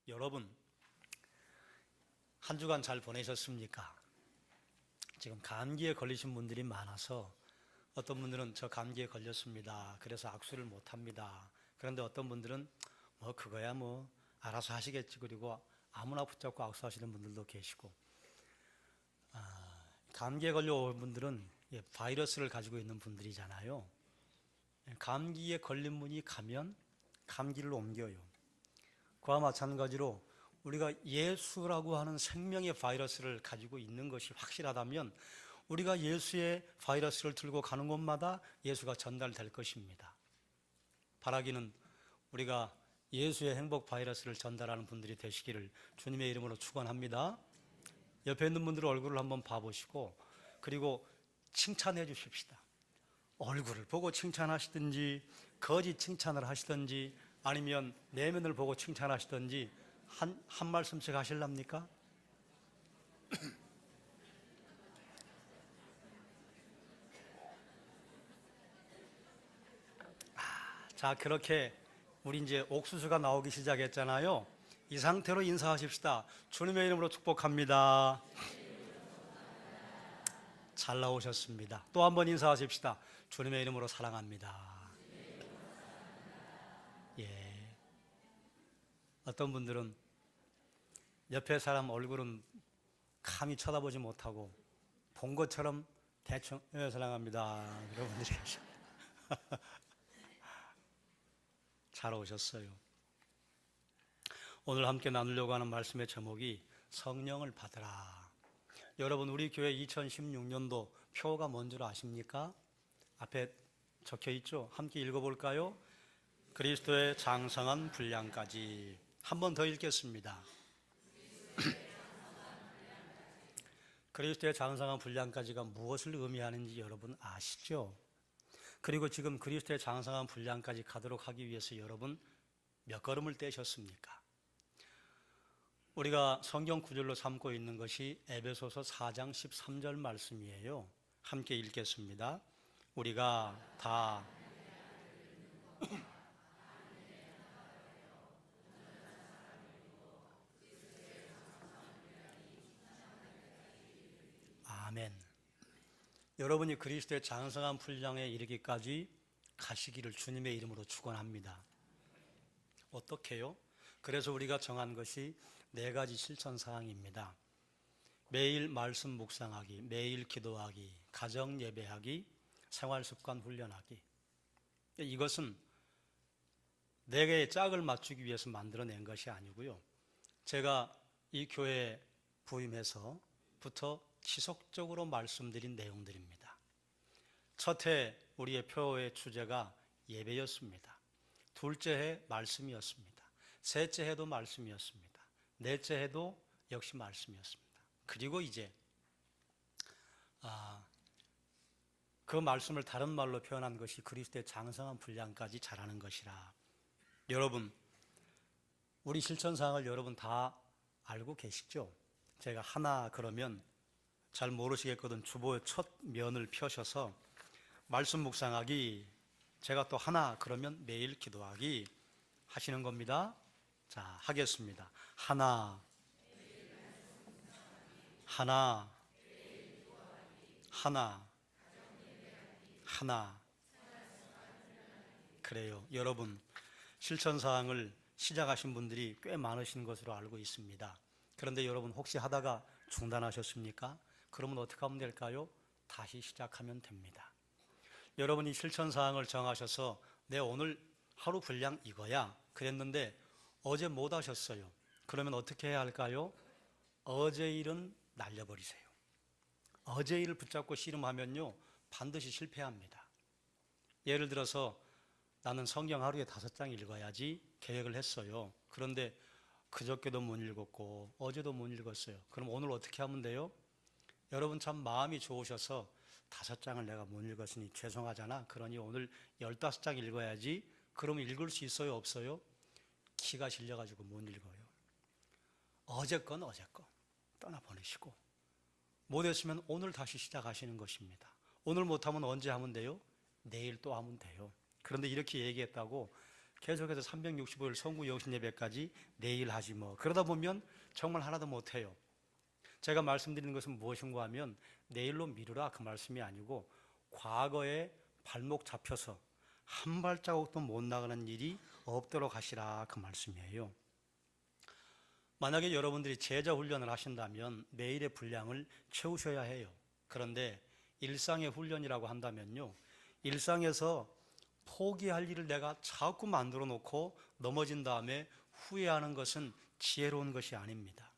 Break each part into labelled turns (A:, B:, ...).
A: 여러분, 한 주간 잘 보내셨습니까? 지금 감기에 걸리신 분들이 많아서 어떤 분들은 저 감기에 걸렸습니다. 그래서 악수를 못 합니다. 그런데 어떤 분들은 그거야 알아서 하시겠지. 그리고 아무나 붙잡고 악수하시는 분들도 계시고, 감기에 걸려온 분들은 바이러스를 가지고 있는 분들이잖아요. 감기에 걸린 분이 가면 감기를 옮겨요. 그와 마찬가지로 우리가 예수라고 하는 생명의 바이러스를 가지고 있는 것이 확실하다면 우리가 예수의 바이러스를 들고 가는 곳마다 예수가 전달될 것입니다. 바라기는 우리가 예수의 행복 바이러스를 전달하는 분들이 되시기를 주님의 이름으로 축원합니다. 옆에 있는 분들 얼굴을 한번 봐보시고 그리고 칭찬해 주십시다. 얼굴을 보고 칭찬하시든지 거짓 칭찬을 하시든지 아니면 내면을 보고 칭찬하시든지 한 말씀씩 하실랍니까? 자, 그렇게 우리 이제 옥수수가 나오기 시작했잖아요. 이 상태로 인사하십시다. 주님의 이름으로 축복합니다. 잘 나오셨습니다. 또 한 번 인사하십시다. 주님의 이름으로 사랑합니다. 예. 어떤 분들은 옆에 사람 얼굴은 감히 쳐다보지 못하고 본 것처럼 대충 사랑합니다. 그런 분들이 계셔요. 잘 오셨어요. 오늘 함께 나누려고 하는 말씀의 제목이 성령을 받으라. 여러분, 우리 교회 2016년도 표가 뭔 줄 아십니까? 앞에 적혀 있죠? 함께 읽어볼까요? 그리스도의 장성한 분량까지. 한 번 더 읽겠습니다. 그리스도의 장성한 분량까지가 무엇을 의미하는지 여러분 아시죠? 그리고 지금 그리스도의 장성한 분량까지 가도록 하기 위해서 여러분 몇 걸음을 떼셨습니까? 우리가 성경 구절로 삼고 있는 것이 에베소서 4장 13절 말씀이에요. 함께 읽겠습니다. 우리가 다 아멘. 여러분이 그리스도의 장성한 분량에 이르기까지 가시기를 주님의 이름으로 축원합니다. 어떻게요? 그래서 우리가 정한 것이 4가지 실천 사항입니다. 매일 말씀 묵상하기, 매일 기도하기, 가정 예배하기, 생활 습관 훈련하기. 이것은 4개의 짝을 맞추기 위해서 만들어낸 것이 아니고요. 제가 이 교회에 부임해서부터 지속적으로 말씀드린 내용들입니다. 첫 해 우리의 표의 주제가 예배였습니다. 둘째 해 말씀이었습니다. 셋째 해도 말씀이었습니다. 넷째 해도 역시 말씀이었습니다. 그리고 이제 그 말씀을 다른 말로 표현한 것이 그리스도의 장성한 분량까지 자라는 것이라. 여러분, 우리 실천사항을 여러분 다 알고 계시죠? 제가 하나 그러면 잘 모르시겠거든 주보의 첫 면을 펴셔서 말씀 묵상하기, 제가 또 하나 그러면 매일 기도하기 하시는 겁니다. 자, 하겠습니다. 하나, 하나, 하나, 하나. 그래요. 여러분, 실천사항을 시작하신 분들이 꽤 많으신 것으로 알고 있습니다. 그런데 여러분 혹시 하다가 중단하셨습니까? 그러면 어떻게 하면 될까요? 다시 시작하면 됩니다. 여러분이 실천사항을 정하셔서 내 오늘 하루 분량 이거야 그랬는데 어제 못 하셨어요. 그러면 어떻게 해야 할까요? 어제 일은 날려버리세요. 어제 일을 붙잡고 씨름하면요 반드시 실패합니다. 예를 들어서 나는 성경 하루에 5장 읽어야지 계획을 했어요. 그런데 그저께도 못 읽었고 어제도 못 읽었어요. 그럼 오늘 어떻게 하면 돼요? 여러분 참 마음이 좋으셔서 5장을 내가 못 읽었으니 죄송하잖아. 그러니 오늘 15장 읽어야지. 그러면 읽을 수 있어요? 없어요? 기가 실려가지고 못 읽어요. 어제 건 떠나보내시고 못했으면 오늘 다시 시작하시는 것입니다. 오늘 못하면 언제 하면 돼요? 내일 또 하면 돼요. 그런데 이렇게 얘기했다고 계속해서 365일 성구 영신 예배까지 내일 하지 뭐. 그러다 보면 정말 하나도 못해요. 제가 말씀드리는 것은 무엇인가 하면 내일로 미루라 그 말씀이 아니고 과거에 발목 잡혀서 한 발자국도 못 나가는 일이 없도록 하시라 그 말씀이에요. 만약에 여러분들이 제자 훈련을 하신다면 매일의 분량을 채우셔야 해요. 그런데 일상의 훈련이라고 한다면요, 일상에서 포기할 일을 내가 자꾸 만들어 놓고 넘어진 다음에 후회하는 것은 지혜로운 것이 아닙니다.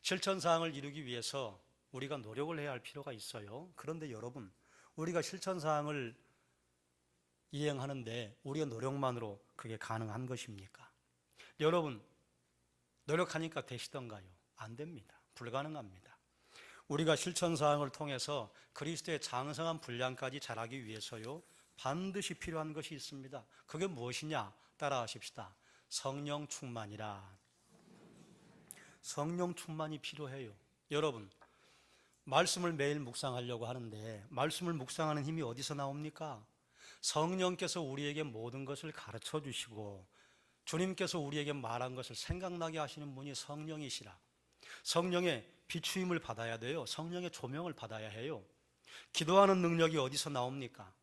A: 실천사항을 이루기 위해서 우리가 노력을 해야 할 필요가 있어요. 그런데 여러분, 우리가 실천사항을 이행하는데 우리의 노력만으로 그게 가능한 것입니까? 여러분, 노력하니까 되시던가요? 안 됩니다. 불가능합니다. 우리가 실천사항을 통해서 그리스도의 장성한 분량까지 자라기 위해서요, 반드시 필요한 것이 있습니다. 그게 무엇이냐? 따라하십시다. 성령 충만이라. 성령 충만이 필요해요. 여러분, 말씀을 매일 묵상하려고 하는데 말씀을 묵상하는 힘이 어디서 나옵니까? 성령께서 우리에게 모든 것을 가르쳐 주시고 주님께서 우리에게 말한 것을 생각나게 하시는 분이 성령이시라. 성령의 비추임을 받아야 돼요. 성령의 조명을 받아야 해요. 기도하는 능력이 어디서 나옵니까?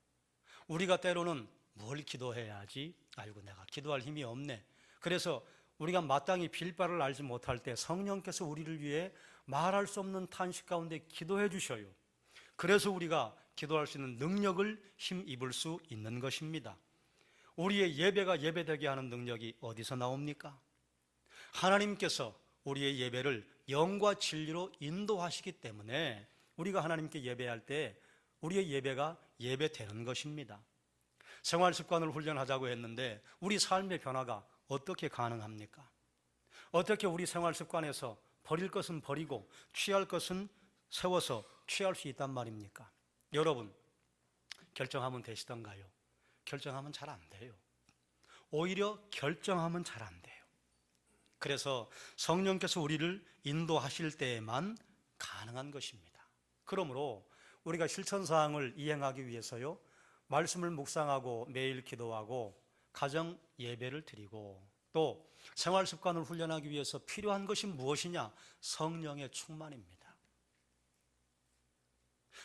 A: 우리가 때로는 뭘 기도해야지? 아이고, 내가 기도할 힘이 없네. 그래서 우리가 마땅히 빌 바를 알지 못할 때 성령께서 우리를 위해 말할 수 없는 탄식 가운데 기도해 주셔요. 그래서 우리가 기도할 수 있는 능력을 힘입을 수 있는 것입니다. 우리의 예배가 예배되게 하는 능력이 어디서 나옵니까? 하나님께서 우리의 예배를 영과 진리로 인도하시기 때문에 우리가 하나님께 예배할 때 우리의 예배가 예배되는 것입니다. 생활 습관을 훈련하자고 했는데 우리 삶의 변화가 어떻게 가능합니까? 어떻게 우리 생활 습관에서 버릴 것은 버리고 취할 것은 세워서 취할 수 있단 말입니까? 여러분, 결정하면 되시던가요? 결정하면 잘 안 돼요. 오히려 결정하면 잘 안 돼요. 그래서 성령께서 우리를 인도하실 때에만 가능한 것입니다. 그러므로 우리가 실천사항을 이행하기 위해서요, 말씀을 묵상하고 매일 기도하고 가정 예배를 드리고 또 생활 습관을 훈련하기 위해서 필요한 것이 무엇이냐? 성령의 충만입니다.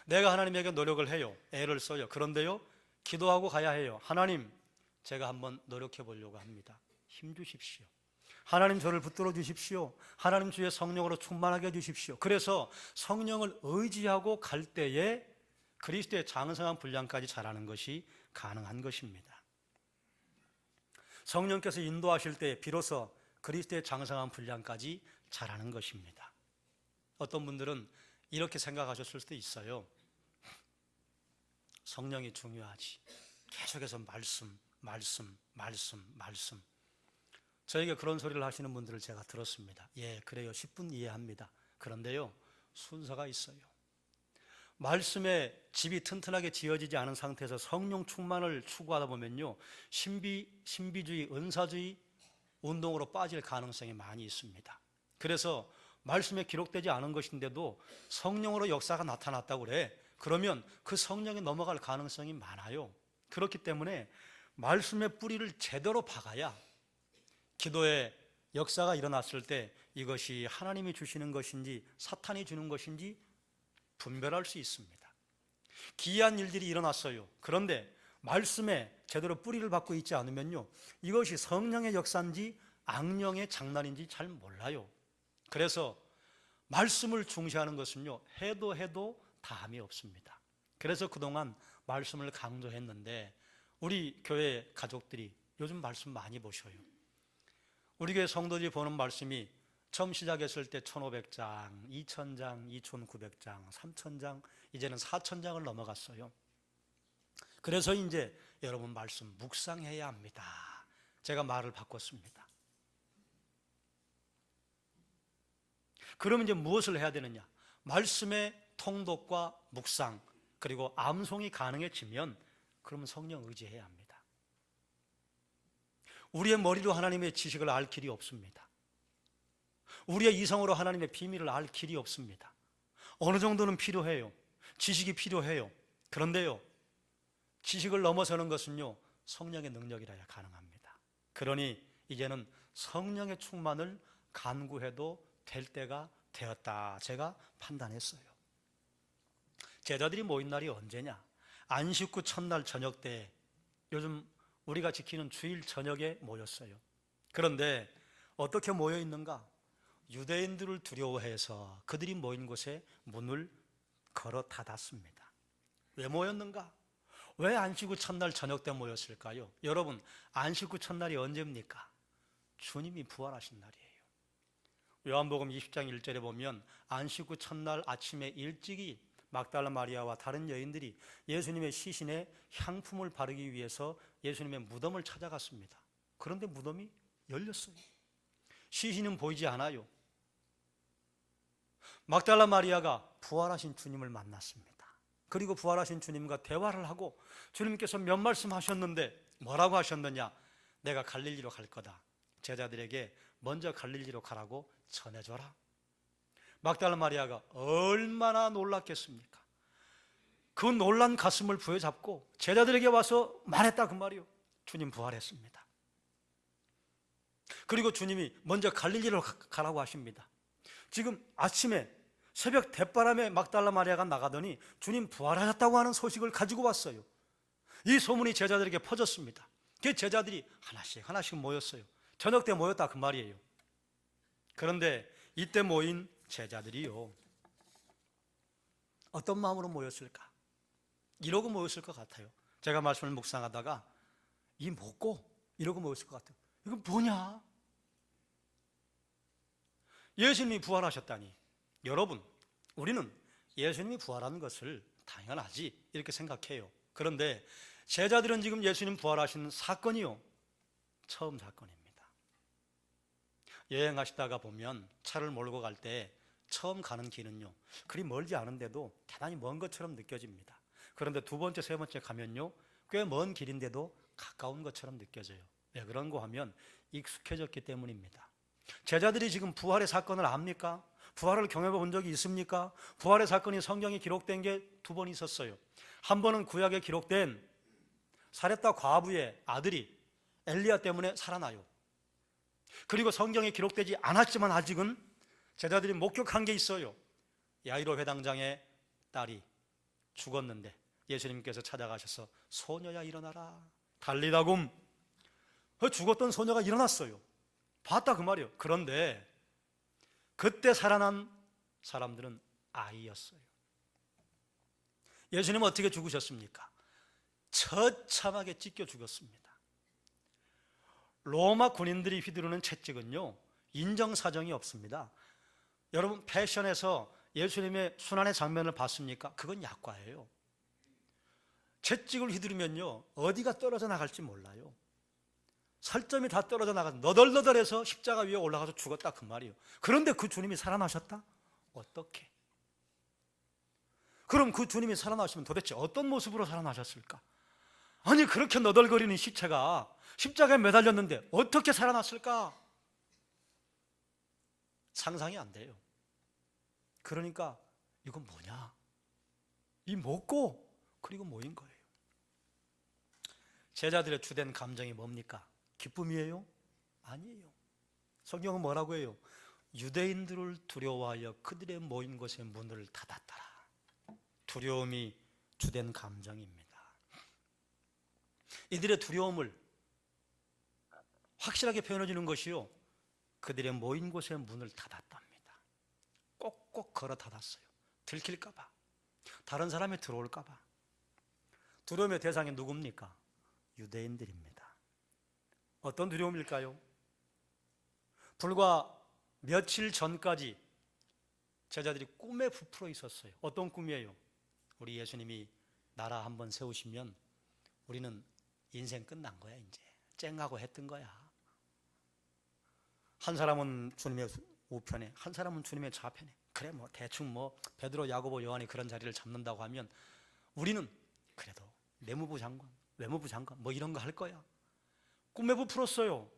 A: 내가 하나님에게 노력을 해요. 애를 써요. 그런데요, 기도하고 가야 해요. 하나님, 제가 한번 노력해 보려고 합니다. 힘 주십시오. 하나님, 저를 붙들어 주십시오. 하나님, 주의 성령으로 충만하게 해주십시오. 그래서 성령을 의지하고 갈 때에 그리스도의 장성한 분량까지 자라는 것이 가능한 것입니다. 성령께서 인도하실 때 비로소 그리스도의 장성한 분량까지 자라는 것입니다. 어떤 분들은 이렇게 생각하셨을 수도 있어요. 성령이 중요하지. 계속해서 말씀. 저에게 그런 소리를 하시는 분들을 제가 들었습니다. 예, 그래요. 10분 이해합니다. 그런데요, 순서가 있어요. 말씀에 집이 튼튼하게 지어지지 않은 상태에서 성령 충만을 추구하다 보면요, 신비주의, 은사주의 운동으로 빠질 가능성이 많이 있습니다. 그래서 말씀에 기록되지 않은 것인데도 성령으로 역사가 나타났다고 그래. 그러면 그 성령에 넘어갈 가능성이 많아요. 그렇기 때문에 말씀의 뿌리를 제대로 박아야 기도의 역사가 일어났을 때 이것이 하나님이 주시는 것인지 사탄이 주는 것인지 분별할 수 있습니다. 기이한 일들이 일어났어요. 그런데 말씀에 제대로 뿌리를 박고 있지 않으면요, 이것이 성령의 역사인지 악령의 장난인지 잘 몰라요. 그래서 말씀을 중시하는 것은요, 해도 다함이 없습니다. 그래서 그동안 말씀을 강조했는데 우리 교회 가족들이 요즘 말씀 많이 보셔요. 우리 교회 성도들이 보는 말씀이 처음 시작했을 때 1500장, 2000장, 2900장, 3000장, 이제는 4000장을 넘어갔어요. 그래서 이제 여러분 말씀 묵상해야 합니다. 제가 말을 바꿨습니다. 그러면 이제 무엇을 해야 되느냐? 말씀의 통독과 묵상, 그리고 암송이 가능해지면 그러면 성령 의지해야 합니다. 우리의 머리로 하나님의 지식을 알 길이 없습니다. 우리의 이성으로 하나님의 비밀을 알 길이 없습니다. 어느 정도는 필요해요. 지식이 필요해요. 그런데요, 지식을 넘어서는 것은요, 성령의 능력이라야 가능합니다. 그러니 이제는 성령의 충만을 간구해도 될 때가 되었다, 제가 판단했어요. 제자들이 모인 날이 언제냐? 안식 후 첫날 저녁 때, 요즘 우리가 지키는 주일 저녁에 모였어요. 그런데 어떻게 모여 있는가? 유대인들을 두려워해서 그들이 모인 곳에 문을 걸어 닫았습니다. 왜 모였는가? 왜 안식 후 첫날 저녁 때 모였을까요? 여러분, 안식 후 첫날이 언제입니까? 주님이 부활하신 날이에요. 요한복음 20장 1절에 보면 안식 후 첫날 아침에 일찍이 막달라 마리아와 다른 여인들이 예수님의 시신에 향품을 바르기 위해서 예수님의 무덤을 찾아갔습니다. 그런데 무덤이 열렸어요. 시신은 보이지 않아요. 막달라 마리아가 부활하신 주님을 만났습니다. 그리고 부활하신 주님과 대화를 하고 주님께서 몇 말씀 하셨는데 뭐라고 하셨느냐? 내가 갈릴리로 갈 거다. 제자들에게 먼저 갈릴리로 가라고 전해줘라. 막달라 마리아가 얼마나 놀랐겠습니까? 그 놀란 가슴을 부여잡고 제자들에게 와서 말했다, 그 말이요. 주님 부활했습니다. 그리고 주님이 먼저 갈릴리로 가라고 하십니다. 지금 아침에 새벽 대바람에 막달라 마리아가 나가더니 주님 부활하셨다고 하는 소식을 가지고 왔어요. 이 소문이 제자들에게 퍼졌습니다. 그 제자들이 하나씩 모였어요. 저녁 때 모였다, 그 말이에요. 그런데 이때 모인 제자들이요, 어떤 마음으로 모였을까? 이러고 모였을 것 같아요. 제가 말씀을 묵상하다가 이 먹고 이러고 모였을 것 같아요. 이건 뭐냐? 예수님이 부활하셨다니. 여러분, 우리는 예수님이 부활하는 것을 당연하지 이렇게 생각해요. 그런데 제자들은 지금 예수님 부활하신 사건이요, 처음 사건입니다. 여행하시다가 보면 차를 몰고 갈 때 처음 가는 길은요, 그리 멀지 않은데도 대단히 먼 것처럼 느껴집니다. 그런데 두 번째, 세 번째 가면요, 꽤 먼 길인데도 가까운 것처럼 느껴져요. 왜 그런가 하면 익숙해졌기 때문입니다. 제자들이 지금 부활의 사건을 압니까? 부활을 경험해 본 적이 있습니까? 부활의 사건이 성경에 기록된 게 두 번 있었어요. 한 번은 구약에 기록된 사렙다 과부의 아들이 엘리야 때문에 살아나요. 그리고 성경에 기록되지 않았지만 아직은 제자들이 목격한 게 있어요. 야이로 회당장의 딸이 죽었는데 예수님께서 찾아가셔서 소녀야 일어나라, 달리다굼. 죽었던 소녀가 일어났어요. 봤다, 그 말이에요. 그런데 그때 살아난 사람들은 아이였어요. 예수님은 어떻게 죽으셨습니까? 처참하게 찢겨 죽었습니다. 로마 군인들이 휘두르는 채찍은요, 인정사정이 없습니다. 여러분, 패션에서 예수님의 순환의 장면을 봤습니까? 그건 약과예요. 채찍을 휘두르면요, 어디가 떨어져 나갈지 몰라요. 살점이 다 떨어져 나가서 너덜너덜해서 십자가 위에 올라가서 죽었다, 그 말이에요. 그런데 그 주님이 살아나셨다? 어떻게? 그럼 그 주님이 살아나시면 도대체 어떤 모습으로 살아나셨을까? 아니, 그렇게 너덜거리는 시체가 십자가에 매달렸는데 어떻게 살아났을까? 상상이 안 돼요. 그러니까 이건 뭐냐? 이 먹고 그리고 모인 거예요. 제자들의 주된 감정이 뭡니까? 기쁨이에요? 아니에요. 성경은 뭐라고 해요? 유대인들을 두려워하여 그들의 모인 곳에 문을 닫았더라. 두려움이 주된 감정입니다. 이들의 두려움을 확실하게 표현해 주는 것이요, 그들의 모인 곳에 문을 닫았답니다. 꼭꼭 걸어 닫았어요. 들킬까 봐, 다른 사람이 들어올까 봐. 두려움의 대상이 누굽니까? 유대인들입니다. 어떤 두려움일까요? 불과 며칠 전까지 제자들이 꿈에 부풀어 있었어요. 어떤 꿈이에요? 우리 예수님이 나라 한번 세우시면 우리는 인생 끝난 거야, 이제 쨍하고 했던 거야. 한 사람은 주님의 우편에, 한 사람은 주님의 좌편에. 그래, 뭐 대충 뭐 베드로, 야고보, 요한이 그런 자리를 잡는다고 하면 우리는 그래도 내무부 장관, 외무부 장관 뭐 이런 거 할 거야. 꿈에 부풀었어요.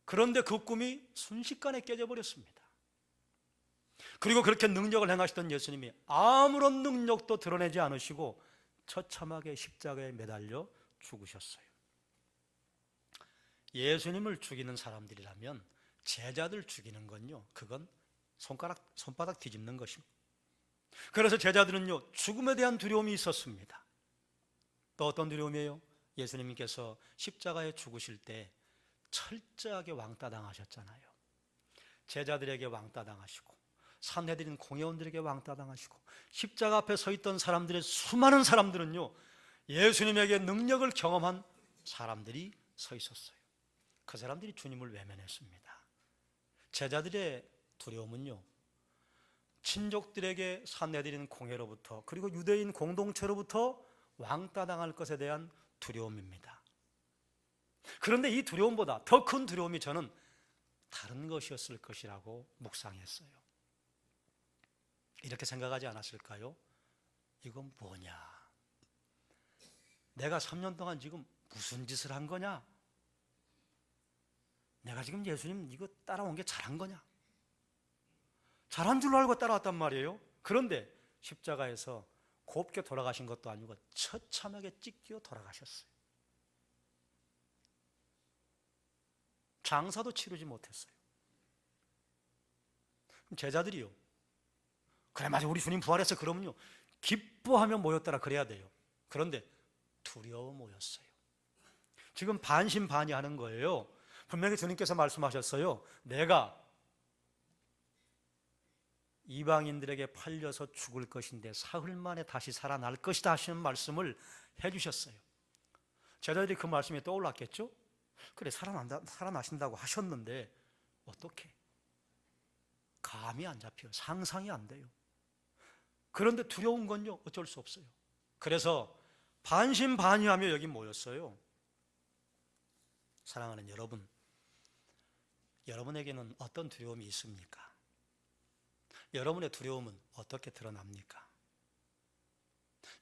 A: 그런데 그 꿈이 순식간에 깨져버렸습니다. 그리고 그렇게 능력을 행하시던 예수님이 아무런 능력도 드러내지 않으시고 처참하게 십자가에 매달려 죽으셨어요. 예수님을 죽이는 사람들이라면 제자들 죽이는 건요, 그건 손바닥 뒤집는 것입니다. 그래서 제자들은요, 죽음에 대한 두려움이 있었습니다. 또 어떤 두려움이에요? 예수님께서 십자가에 죽으실 때 철저하게 왕따 당하셨잖아요. 제자들에게 왕따 당하시고 산헤드린 공회원들에게 왕따 당하시고 십자가 앞에 서 있던 사람들의 수많은 사람들은요, 예수님에게 능력을 경험한 사람들이 서 있었어요. 그 사람들이 주님을 외면했습니다. 제자들의 두려움은요, 친족들에게 산헤드린 공회로부터 그리고 유대인 공동체로부터 왕따 당할 것에 대한 두려움입니다. 그런데 이 두려움보다 더 큰 두려움이 저는 다른 것이었을 것이라고 묵상했어요. 이렇게 생각하지 않았을까요? 이건 뭐냐? 내가 3년 동안 지금 무슨 짓을 한 거냐? 내가 지금 예수님 이거 따라온 게 잘한 거냐? 잘한 줄로 알고 따라왔단 말이에요. 그런데 십자가에서 곱게 돌아가신 것도 아니고 처참하게 찢겨 돌아가셨어요. 장사도 치르지 못했어요. 제자들이요, 그래 맞아 우리 주님 부활했어 그러면요 기뻐하며 모였더라 그래야 돼요. 그런데 두려워 모였어요. 지금 반신반의하는 거예요. 분명히 주님께서 말씀하셨어요. 내가 이방인들에게 팔려서 죽을 것인데 사흘 만에 다시 살아날 것이다 하시는 말씀을 해주셨어요. 제자들이 그 말씀이 떠올랐겠죠? 그래 살아나신다고 하셨는데 어떻게? 감이 안 잡혀요. 상상이 안 돼요. 그런데 두려운 건요 어쩔 수 없어요. 그래서 반신반의하며 여기 모였어요. 사랑하는 여러분, 여러분에게는 어떤 두려움이 있습니까? 여러분의 두려움은 어떻게 드러납니까?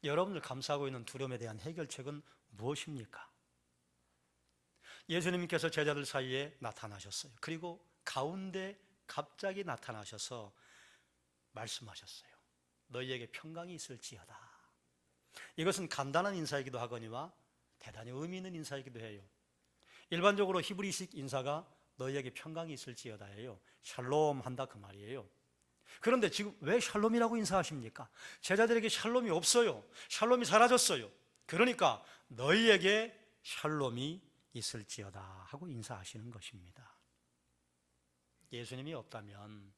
A: 여러분을 감싸고 있는 두려움에 대한 해결책은 무엇입니까? 예수님께서 제자들 사이에 나타나셨어요. 그리고 가운데 갑자기 나타나셔서 말씀하셨어요. 너희에게 평강이 있을지어다. 이것은 간단한 인사이기도 하거니와 대단히 의미 있는 인사이기도 해요. 일반적으로 히브리식 인사가 너희에게 평강이 있을지어다예요. 샬롬 한다 그 말이에요. 그런데 지금 왜 샬롬이라고 인사하십니까? 제자들에게 샬롬이 없어요. 샬롬이 사라졌어요. 그러니까 너희에게 샬롬이 있을지어다 하고 인사하시는 것입니다. 예수님이 없다면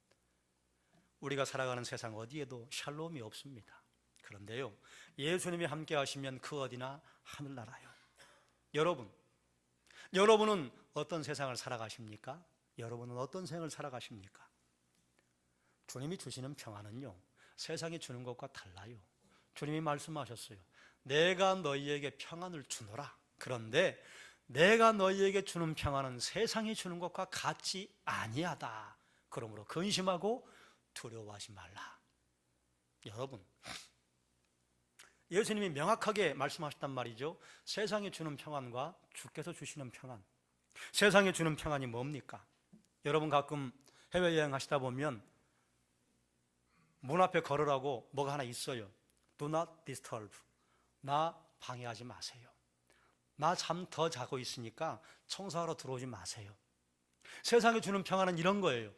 A: 우리가 살아가는 세상 어디에도 샬롬이 없습니다. 그런데요, 예수님이 함께 하시면 그 어디나 하늘나라요. 여러분은 어떤 세상을 살아가십니까? 여러분은 어떤 생을 살아가십니까? 주님이 주시는 평안은요 세상이 주는 것과 달라요. 주님이 말씀하셨어요. 내가 너희에게 평안을 주노라. 그런데 내가 너희에게 주는 평안은 세상이 주는 것과 같지 아니하다. 그러므로 근심하고 두려워하지 말라. 여러분, 예수님이 명확하게 말씀하셨단 말이죠. 세상이 주는 평안과 주께서 주시는 평안, 세상이 주는 평안이 뭡니까? 여러분 가끔 해외여행 하시다 보면 문 앞에 걸으라고 뭐가 하나 있어요. Do not disturb. 나 방해하지 마세요. 나 잠 더 자고 있으니까 청소하러 들어오지 마세요. 세상이 주는 평안은 이런 거예요.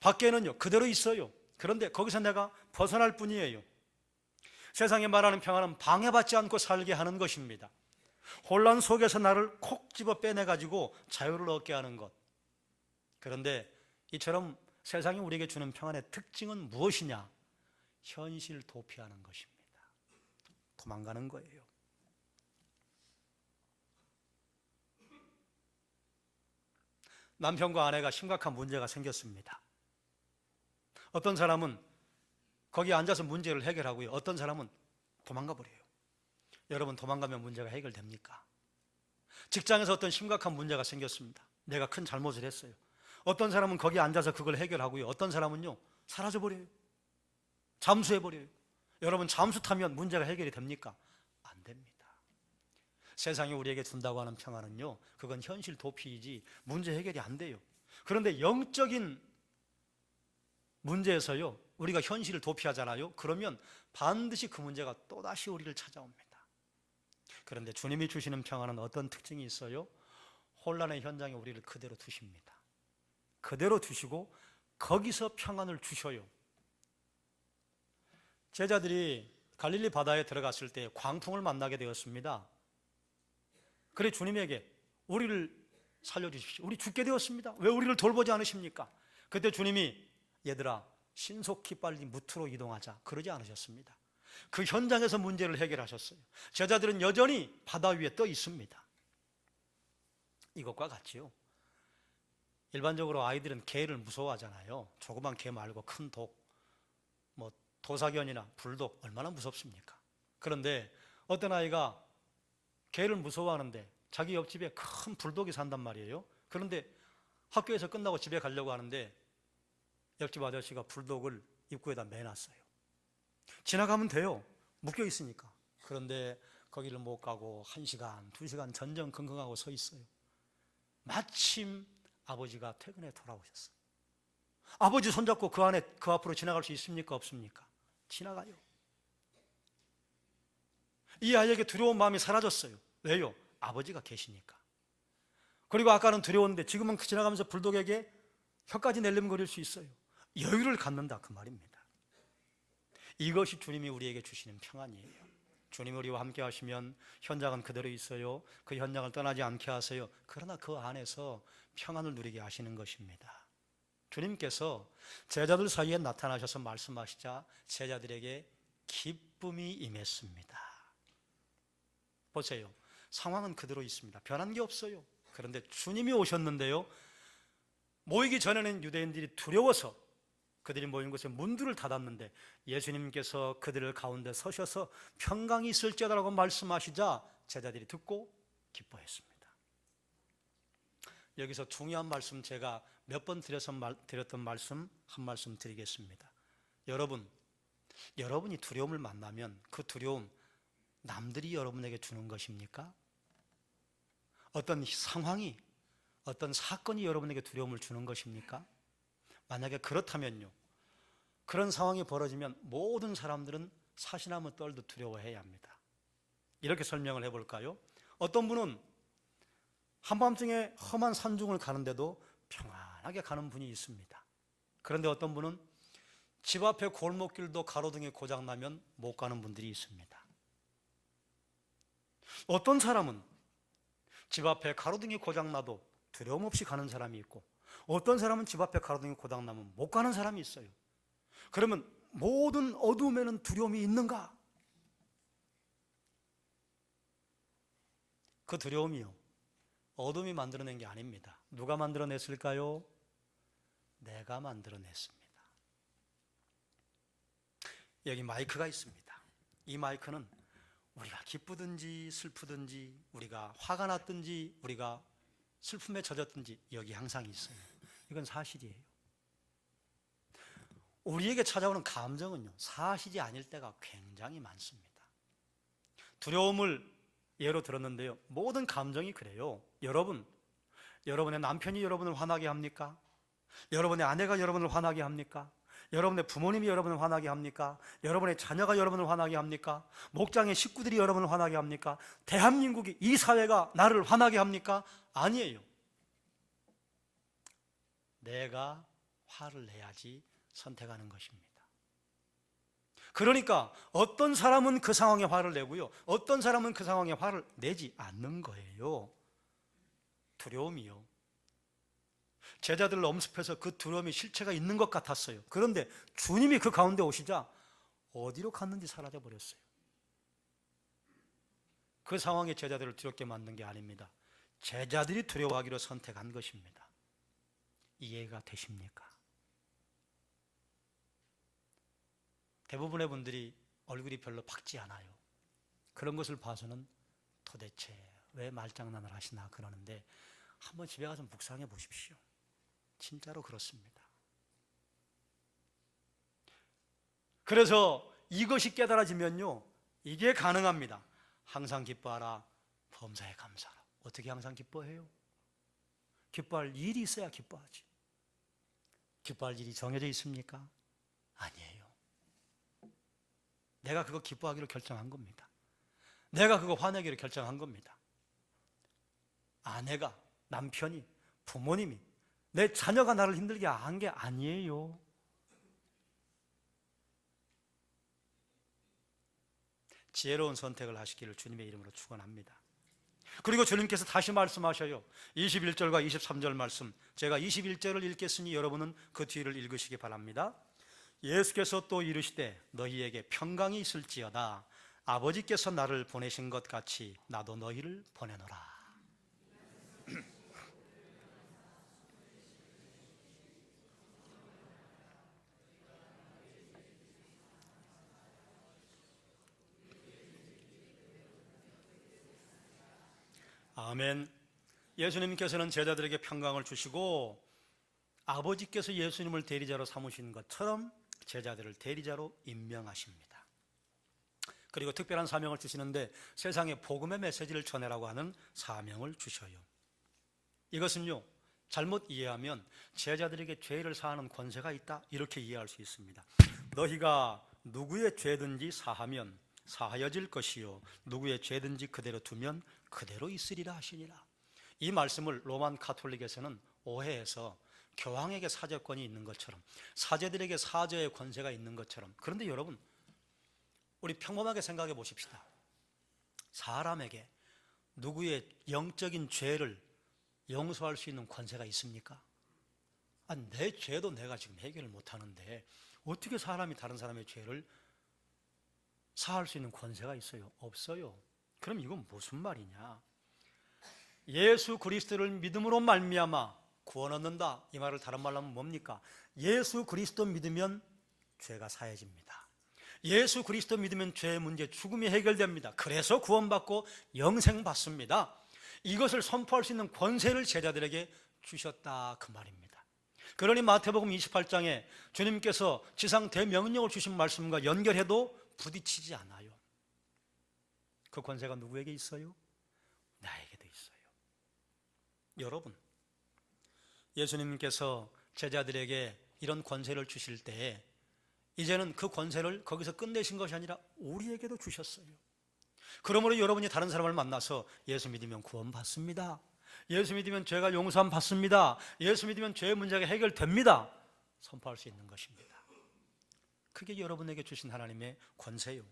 A: 밖에는요 그대로 있어요. 그런데 거기서 내가 벗어날 뿐이에요. 세상에 말하는 평안은 방해받지 않고 살게 하는 것입니다. 혼란 속에서 나를 콕 집어 빼내가지고 자유를 얻게 하는 것. 그런데 이처럼 세상이 우리에게 주는 평안의 특징은 무엇이냐? 현실 도피하는 것입니다. 도망가는 거예요. 남편과 아내가 심각한 문제가 생겼습니다. 어떤 사람은 거기 앉아서 문제를 해결하고요. 어떤 사람은 도망가 버려요. 여러분, 도망가면 문제가 해결됩니까? 직장에서 어떤 심각한 문제가 생겼습니다. 내가 큰 잘못을 했어요. 어떤 사람은 거기 앉아서 그걸 해결하고요. 어떤 사람은요 사라져 버려요. 잠수해 버려요. 여러분, 잠수 타면 문제가 해결이 됩니까? 안 됩니다. 세상이 우리에게 준다고 하는 평안은요 그건 현실 도피이지 문제 해결이 안 돼요. 그런데 영적인 문제에서요 우리가 현실을 도피하잖아요. 그러면 반드시 그 문제가 또다시 우리를 찾아옵니다. 그런데 주님이 주시는 평안은 어떤 특징이 있어요? 혼란의 현장에 우리를 그대로 두십니다. 그대로 두시고 거기서 평안을 주셔요. 제자들이 갈릴리 바다에 들어갔을 때 광풍을 만나게 되었습니다. 그래 주님에게 우리를 살려주십시오. 우리 죽게 되었습니다. 왜 우리를 돌보지 않으십니까? 그때 주님이 얘들아 신속히 빨리 무트로 이동하자 그러지 않으셨습니다. 그 현장에서 문제를 해결하셨어요. 제자들은 여전히 바다 위에 떠 있습니다. 이것과 같지요. 일반적으로 아이들은 개를 무서워하잖아요. 조그만 개 말고 큰 독, 도사견이나 불독 얼마나 무섭습니까? 그런데 어떤 아이가 개를 무서워하는데 자기 옆집에 큰 불독이 산단 말이에요. 그런데 학교에서 끝나고 집에 가려고 하는데 옆집 아저씨가 불독을 입구에다 매놨어요. 지나가면 돼요. 묶여 있으니까. 그런데 거기를 못 가고 1시간, 2시간 전전긍긍하고 서 있어요. 마침 아버지가 퇴근해 돌아오셨어요. 아버지 손잡고 그 앞으로 지나갈 수 있습니까? 없습니까? 지나가요. 이 아이에게 두려운 마음이 사라졌어요. 왜요? 아버지가 계시니까. 그리고 아까는 두려웠는데 지금은 지나가면서 불독에게 혀까지 낼름거릴 수 있어요. 여유를 갖는다 그 말입니다. 이것이 주님이 우리에게 주시는 평안이에요. 주님이 우리와 함께 하시면 현장은 그대로 있어요. 그 현장을 떠나지 않게 하세요. 그러나 그 안에서 평안을 누리게 하시는 것입니다. 주님께서 제자들 사이에 나타나셔서 말씀하시자 제자들에게 기쁨이 임했습니다. 보세요. 상황은 그대로 있습니다. 변한 게 없어요. 그런데 주님이 오셨는데요, 모이기 전에는 유대인들이 두려워서 그들이 모인 곳에 문들을 닫았는데 예수님께서 그들을 가운데 서셔서 평강이 있을지어다라고 말씀하시자 제자들이 듣고 기뻐했습니다. 여기서 중요한 말씀, 제가 몇 번 드렸던 말씀 한 말씀 드리겠습니다. 여러분이 두려움을 만나면 그 두려움 남들이 여러분에게 주는 것입니까? 어떤 상황이, 어떤 사건이 여러분에게 두려움을 주는 것입니까? 만약에 그렇다면요, 그런 상황이 벌어지면 모든 사람들은 사시나무 떨듯 두려워해야 합니다. 이렇게 설명을 해볼까요? 어떤 분은 한밤중에 험한 산중을 가는데도 평안하게 가는 분이 있습니다. 그런데 어떤 분은 집 앞에 골목길도 가로등이 고장나면 못 가는 분들이 있습니다. 어떤 사람은 집 앞에 가로등이 고장나도 두려움 없이 가는 사람이 있고, 어떤 사람은 집 앞에 가로등이 고장나면 못 가는 사람이 있어요. 그러면 모든 어둠에는 두려움이 있는가? 그 두려움이요, 어둠이 만들어낸 게 아닙니다. 누가 만들어냈을까요? 내가 만들어냈습니다. 여기 마이크가 있습니다. 이 마이크는 우리가 기쁘든지 슬프든지, 우리가 화가 났든지, 우리가 슬픔에 젖었든지 여기 항상 있어요. 이건 사실이에요. 우리에게 찾아오는 감정은요, 사실이 아닐 때가 굉장히 많습니다. 두려움을 예로 들었는데요, 모든 감정이 그래요. 여러분의 남편이 여러분을 화나게 합니까? 여러분의 아내가 여러분을 화나게 합니까? 여러분의 부모님이 여러분을 화나게 합니까? 여러분의 자녀가 여러분을 화나게 합니까? 목장의 식구들이 여러분을 화나게 합니까? 대한민국이, 이 사회가 나를 화나게 합니까? 아니에요. 내가 화를 내야지 선택하는 것입니다. 그러니까 어떤 사람은 그 상황에 화를 내고요, 어떤 사람은 그 상황에 화를 내지 않는 거예요. 두려움이요. 제자들을 엄습해서 그 두려움이 실체가 있는 것 같았어요. 그런데 주님이 그 가운데 오시자 어디로 갔는지 사라져 버렸어요. 그 상황에 제자들을 두렵게 만든 게 아닙니다. 제자들이 두려워하기로 선택한 것입니다. 이해가 되십니까? 대부분의 분들이 얼굴이 별로 밝지 않아요. 그런 것을 봐서는 도대체 왜 말장난을 하시나 그러는데, 한번 집에 가서 묵상해 보십시오. 진짜로 그렇습니다. 그래서 이것이 깨달아지면요, 이게 가능합니다. 항상 기뻐하라, 범사에 감사하라. 어떻게 항상 기뻐해요? 기뻐할 일이 있어야 기뻐하지. 기뻐할 일이 정해져 있습니까? 아니에요. 내가 그거 기뻐하기로 결정한 겁니다. 내가 그거 화내기로 결정한 겁니다. 아내가 남편이, 부모님이, 내 자녀가 나를 힘들게 한 게 아니에요. 지혜로운 선택을 하시기를 주님의 이름으로 축원합니다. 그리고 주님께서 다시 말씀하셔요. 21절과 23절 말씀, 제가 21절을 읽겠으니 여러분은 그 뒤를 읽으시기 바랍니다. 예수께서 또 이르시되 너희에게 평강이 있을지어다. 아버지께서 나를 보내신 것 같이 나도 너희를 보내노라. 아멘. 예수님께서는 제자들에게 평강을 주시고 아버지께서 예수님을 대리자로 삼으신 것처럼 제자들을 대리자로 임명하십니다. 그리고 특별한 사명을 주시는데 세상에 복음의 메시지를 전해라고 하는 사명을 주셔요. 이것은요, 잘못 이해하면 제자들에게 죄를 사하는 권세가 있다, 이렇게 이해할 수 있습니다. 너희가 누구의 죄든지 사하면 사하여질 것이요 누구의 죄든지 그대로 두면 그대로 있으리라 하시니라. 이 말씀을 로만 가톨릭에서는 오해해서 교황에게 사죄권이 있는 것처럼, 사제들에게 사죄의 권세가 있는 것처럼. 그런데 여러분, 우리 평범하게 생각해 보십시다. 사람에게 누구의 영적인 죄를 용서할 수 있는 권세가 있습니까? 내 죄도 내가 지금 해결을 못하는데 어떻게 사람이 다른 사람의 죄를 사할 수 있는 권세가 있어요? 없어요. 그럼 이건 무슨 말이냐? 예수 그리스도를 믿음으로 말미암아 구원 얻는다, 이 말을 다른 말로 하면 뭡니까? 예수 그리스도 믿으면 죄가 사해집니다. 예수 그리스도 믿으면 죄의 문제, 죽음이 해결됩니다. 그래서 구원받고 영생 받습니다. 이것을 선포할 수 있는 권세를 제자들에게 주셨다, 그 말입니다. 그러니 마태복음 28장에 주님께서 지상 대명령을 주신 말씀과 연결해도 부딪히지 않아요. 그 권세가 누구에게 있어요? 나에게도 있어요. 여러분, 예수님께서 제자들에게 이런 권세를 주실 때 이제는 그 권세를 거기서 끝내신 것이 아니라 우리에게도 주셨어요. 그러므로 여러분이 다른 사람을 만나서 예수 믿으면 구원 받습니다, 예수 믿으면 죄가 용서함 받습니다, 예수 믿으면 죄의 문제가 해결됩니다, 선포할 수 있는 것입니다. 그게 여러분에게 주신 하나님의 권세요.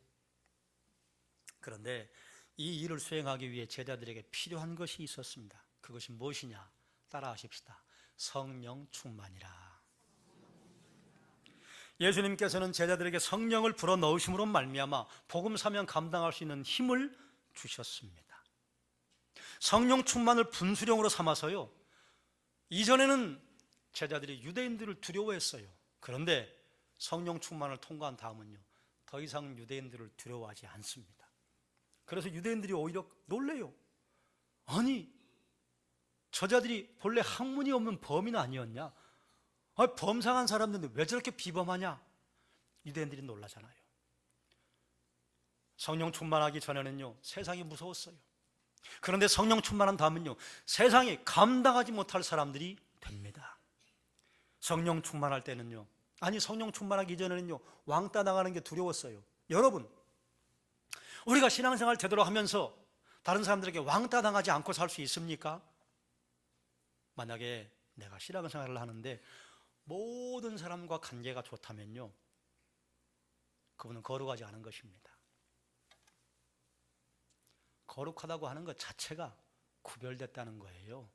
A: 그런데 이 일을 수행하기 위해 제자들에게 필요한 것이 있었습니다. 그것이 무엇이냐? 따라하십시다. 성령 충만이라. 예수님께서는 제자들에게 성령을 불어넣으심으로 말미암아 복음 사명 감당할 수 있는 힘을 주셨습니다. 성령 충만을 분수령으로 삼아서요, 이전에는 제자들이 유대인들을 두려워했어요. 그런데 성령 충만을 통과한 다음은요, 더 이상 유대인들을 두려워하지 않습니다. 그래서 유대인들이 오히려 놀래요. 아니, 저자들이 본래 학문이 없는 범인 아니었냐? 범상한 사람들인데 왜 저렇게 비범하냐? 유대인들이 놀라잖아요. 성령 충만하기 전에는요, 세상이 무서웠어요. 그런데 성령 충만한 다음은요, 세상이 감당하지 못할 사람들이 됩니다. 성령 충만할 때는요, 성령 충만하기 전에는요, 왕따 당하는 게 두려웠어요. 여러분, 우리가 신앙생활 제대로 하면서 다른 사람들에게 왕따 당하지 않고 살 수 있습니까? 만약에 내가 신앙생활을 하는데 모든 사람과 관계가 좋다면요, 그분은 거룩하지 않은 것입니다. 거룩하다고 하는 것 자체가 구별됐다는 거예요.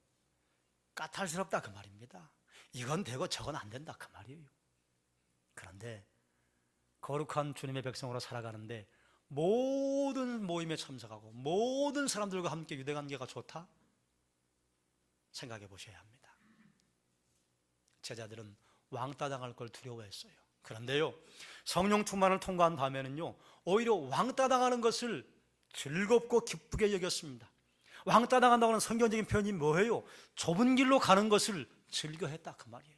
A: 까탈스럽다, 그 말입니다. 이건 되고 저건 안 된다, 그 말이에요. 그런데 거룩한 주님의 백성으로 살아가는데 모든 모임에 참석하고 모든 사람들과 함께 유대관계가 좋다? 생각해 보셔야 합니다. 제자들은 왕따 당할 걸 두려워했어요. 그런데요, 성령 충만을 통과한 다음에는요, 오히려 왕따 당하는 것을 즐겁고 기쁘게 여겼습니다. 왕따 당한다고 하는 성경적인 표현이 뭐예요? 좁은 길로 가는 것을 즐겨했다, 그 말이에요.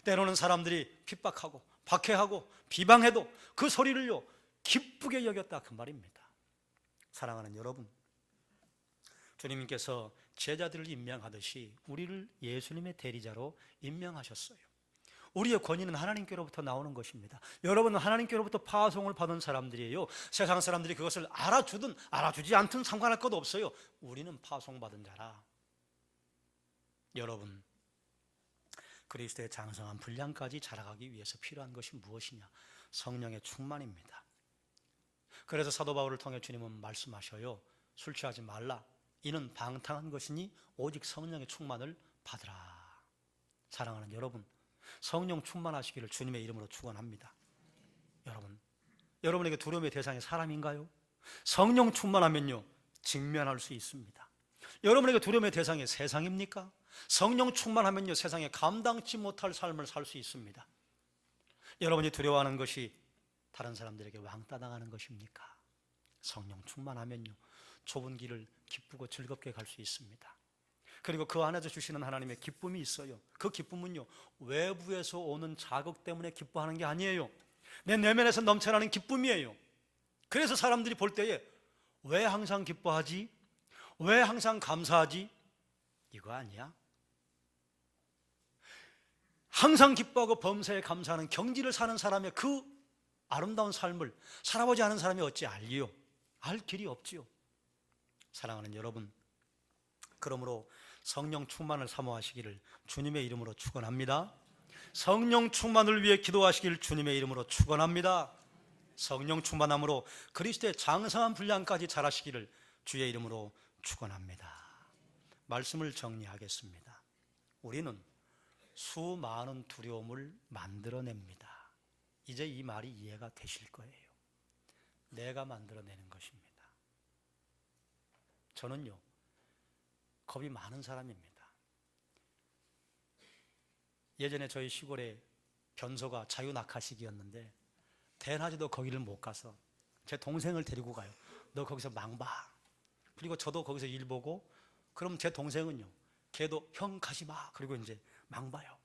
A: 때로는 사람들이 핍박하고 박해하고 비방해도 그 소리를요, 기쁘게 여겼다, 그 말입니다. 사랑하는 여러분, 주님께서 제자들을 임명하듯이 우리를 예수님의 대리자로 임명하셨어요. 우리의 권위는 하나님께로부터 나오는 것입니다. 여러분은 하나님께로부터 파송을 받은 사람들이에요. 세상 사람들이 그것을 알아주든 알아주지 않든 상관할 것 없어요. 우리는 파송받은 자라. 여러분, 그리스도의 장성한 분량까지 자라가기 위해서 필요한 것이 무엇이냐? 성령의 충만입니다. 그래서 사도 바울을 통해 주님은 말씀하셔요. 술 취하지 말라. 이는 방탕한 것이니 오직 성령의 충만을 받으라. 사랑하는 여러분, 성령 충만하시기를 주님의 이름으로 축원합니다. 여러분에게 두려움의 대상이 사람인가요? 성령 충만하면요, 직면할 수 있습니다. 여러분에게 두려움의 대상이 세상입니까? 성령 충만하면요, 세상에 감당치 못할 삶을 살 수 있습니다. 여러분이 두려워하는 것이 다른 사람들에게 왕따 당하는 것입니까? 성령 충만하면요, 좁은 길을 기쁘고 즐겁게 갈 수 있습니다. 그리고 그 안에서 주시는 하나님의 기쁨이 있어요. 그 기쁨은요, 외부에서 오는 자극 때문에 기뻐하는 게 아니에요. 내 내면에서 넘쳐나는 기쁨이에요. 그래서 사람들이 볼 때에 왜 항상 기뻐하지? 왜 항상 감사하지? 이거 아니야? 항상 기뻐하고 범사에 감사하는 경지를 사는 사람의 그 아름다운 삶을 살아보지 않은 사람이 어찌 알리요? 알 길이 없지요. 사랑하는 여러분, 그러므로 성령 충만을 사모하시기를 주님의 이름으로 축원합니다. 성령 충만을 위해 기도하시기를 주님의 이름으로 축원합니다. 성령 충만함으로 그리스도의 장성한 분량까지 자라시기를 주의 이름으로 축원합니다. 말씀을 정리하겠습니다. 우리는 수많은 두려움을 만들어냅니다. 이제 이 말이 이해가 되실 거예요. 내가 만들어내는 것입니다. 저는요, 겁이 많은 사람입니다. 예전에 저희 시골에 변소가 자유낙하식이었는데 대낮에도 거기를 못 가서 제 동생을 데리고 가요. 너 거기서 망봐. 그리고 저도 거기서 일 보고, 그럼 제 동생은요, 걔도 형 가지 마. 그리고 이제 망봐요.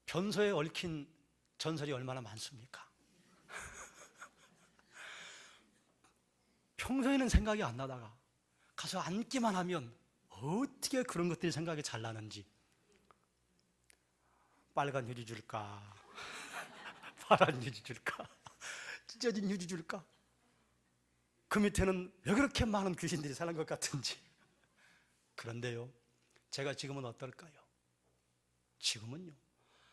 A: 변소에 얽힌 전설이 얼마나 많습니까? 평소에는 생각이 안 나다가 가서 앉기만 하면 어떻게 그런 것들이 생각이 잘 나는지. 빨간 휴지 줄까? 파란 휴지 줄까? 찢어진 휴지 줄까? 그 밑에는 왜 그렇게 많은 귀신들이 사는 것 같은지. 그런데요, 제가 지금은 어떨까요? 지금은요,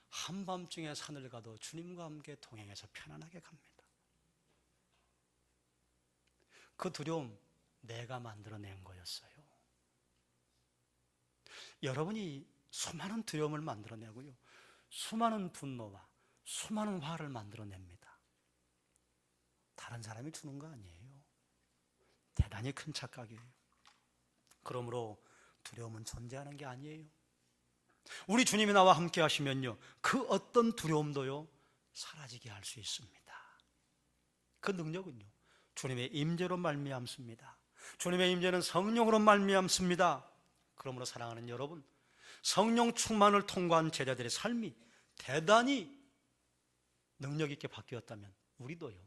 A: 한밤중에 산을 가도 주님과 함께 동행해서 편안하게 갑니다. 그 두려움 내가 만들어낸 거였어요. 여러분이 수많은 두려움을 만들어내고요, 수많은 분노와 수많은 화를 만들어냅니다. 다른 사람이 주는 거 아니에요. 대단히 큰 착각이에요. 그러므로 두려움은 존재하는 게 아니에요. 우리 주님이 나와 함께 하시면요, 그 어떤 두려움도요, 사라지게 할 수 있습니다. 그 능력은요, 주님의 임재로 말미암습니다. 주님의 임재는 성령으로 말미암습니다. 그러므로 사랑하는 여러분, 성령 충만을 통과한 제자들의 삶이 대단히 능력 있게 바뀌었다면 우리도요,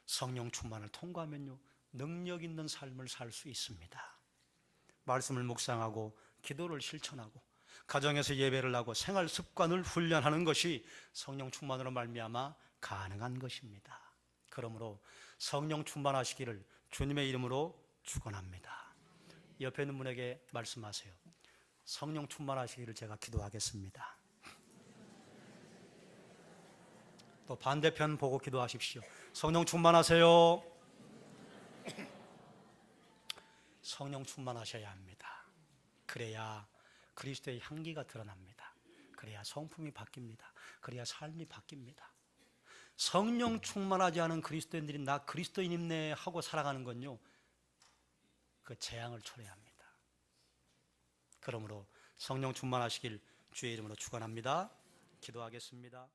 A: 성령 충만을 통과하면요, 능력 있는 삶을 살 수 있습니다. 말씀을 묵상하고 기도를 실천하고 가정에서 예배를 하고 생활 습관을 훈련하는 것이 성령 충만으로 말미암아 가능한 것입니다. 그러므로 성령 충만하시기를 주님의 이름으로 축원합니다. 옆에 있는 분에게 말씀하세요. 성령 충만하시기를 제가 기도하겠습니다. 또 반대편 보고 기도하십시오. 성령 충만하세요. 성령 충만하셔야 합니다. 그래야 그리스도의 향기가 드러납니다. 그래야 성품이 바뀝니다. 그래야 삶이 바뀝니다. 성령 충만하지 않은 그리스도인들이 나 그리스도인이네 하고 살아가는 건요, 그 재앙을 초래합니다. 그러므로 성령 충만하시길 주의 이름으로 축원합니다. 기도하겠습니다.